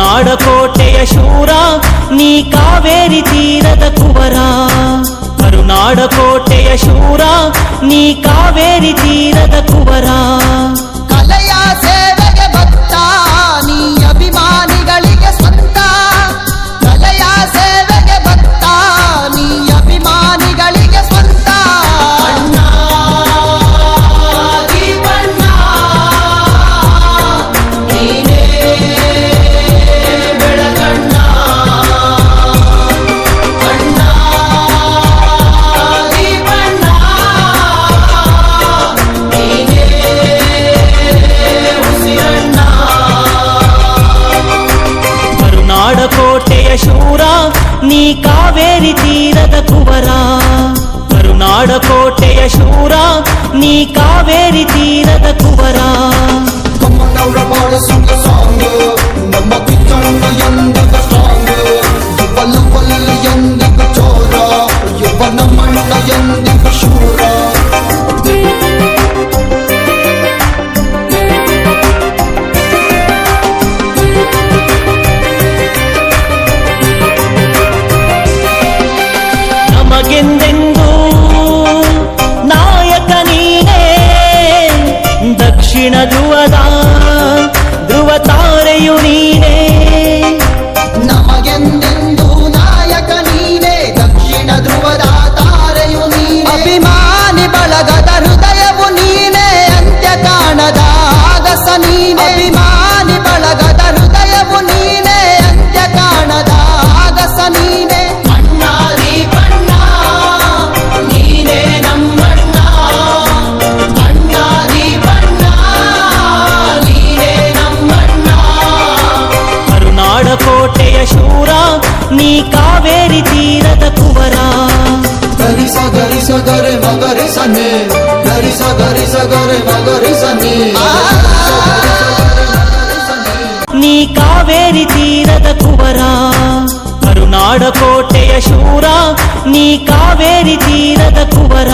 ಕರುನಾಡ ಕೋಟೆಯ ಶೂರ ನೀ ಕಾವೇರಿ ತೀರದ ಕುವರ. ಕರುನಾಡ ಕೋಟೆಯ ಶೂರ ನೀ ಕಾವೇರಿ ತೀರದ ಕುವರ. ಕಲೆಯ ಸೇವೆಗೆ ಭಕ್ತ ನೀ ಅಭಿಮಾನಿಗಳಿಗೆ ಸ್ವಂತ. ಕಲೆಯ ಸೇವೆಗೆ ಭಕ್ತ ನೀ ಅಭಿಮಾನಿಗಳಿಗೆ ಸ್ವಂತ. ಅಣ್ಣ ದೀಪಣ್ಣ ನೀನೇ ಬೆಳಗಣ್ಣ. ಅಣ್ಣ ದೀಪಣ್ಣ ನೀನೇ ಉಸಿರಣ್ಣ. ಕರುನಾಡ ಕೋಟೆಯ ಶೂರ ನೀ ಕಾವೇರಿ ತೀರದ ಕುವರ. ಕರುನಾಡ ಕೋಟೆಯ ಶೂರ ನೀ ಕಾವೇರಿ ತೀರದ ಕುವರ. ಕಮ್ಮನವರ ಬಾಳ ಸುಂದ ಸಾಂಗ್ ನಮ್ಮ ಕಿಚ್ಚಣ್ಣ ಎಂದಿಗ ಸ್ಟ್ರಾಂಗ್. ಯುವಲ್ಲ ಎಂದಿಗ ಚೋರ ಯುವ ನಮ್ಮಣ್ಣ ಎಂದಿಗ ಶೂರ. ನಮಗೆಂದೆಂದೂ ನಾಯಕ ನೀನೇ. ದಕ್ಷಿಣ ಧ್ರುವದ ಧ್ರುವ ತಾರೆಯು ನೀನೇ. ನಮಗೆಂದೆಂದು ನಾಯಕ ನೀನೇ ದಕ್ಷಿಣ ಧ್ರುವದ ತಾರೆಯು ನೀನೇ. ಅಭಿಮಾನಿ ಬಳಗದ ಹೃದಯವು ನೀನೇ ಅಂತ್ಯ ಕಾಣದ ಆಗಸ ನೀನೇ. ಅಭಿಮಾನಿ ಬಳಗದ ಹೃದಯವು ನೀನೇ ಅಂತ್ಯ ಕಾಣದ ಆಗಸ ನೀನೇ. ಅಣ್ಣ ದೀಪಣ್ಣ ನೀನೇ ನಮ್ಮಣ್ಣ. ಅಣ್ಣ ದೀಪಣ್ಣ ನೀನೇ ನಮ್ಮಣ್ಣ. ಕರುನಾಡ ಕೋಟೆಯ ಶೂರ ನೀ ಕಾವೇರಿ ತೀರದ ಕುವರ. ಗರಿಸ ಗರಿಸ ಗರೆ ಮಗರಿಸನೆ ಗರಿಸ ಗರಿಸ ಗರೆ ಮಗರಿಸನೆ. ನೀ ಕಾವೇರಿ ತೀರದ ಕುವರ. ಕರುನಾಡ ಕೋಟೆಯ ಶೂರ ನೀ ಕಾವೇರಿ ತೀರದ ಕುವರ.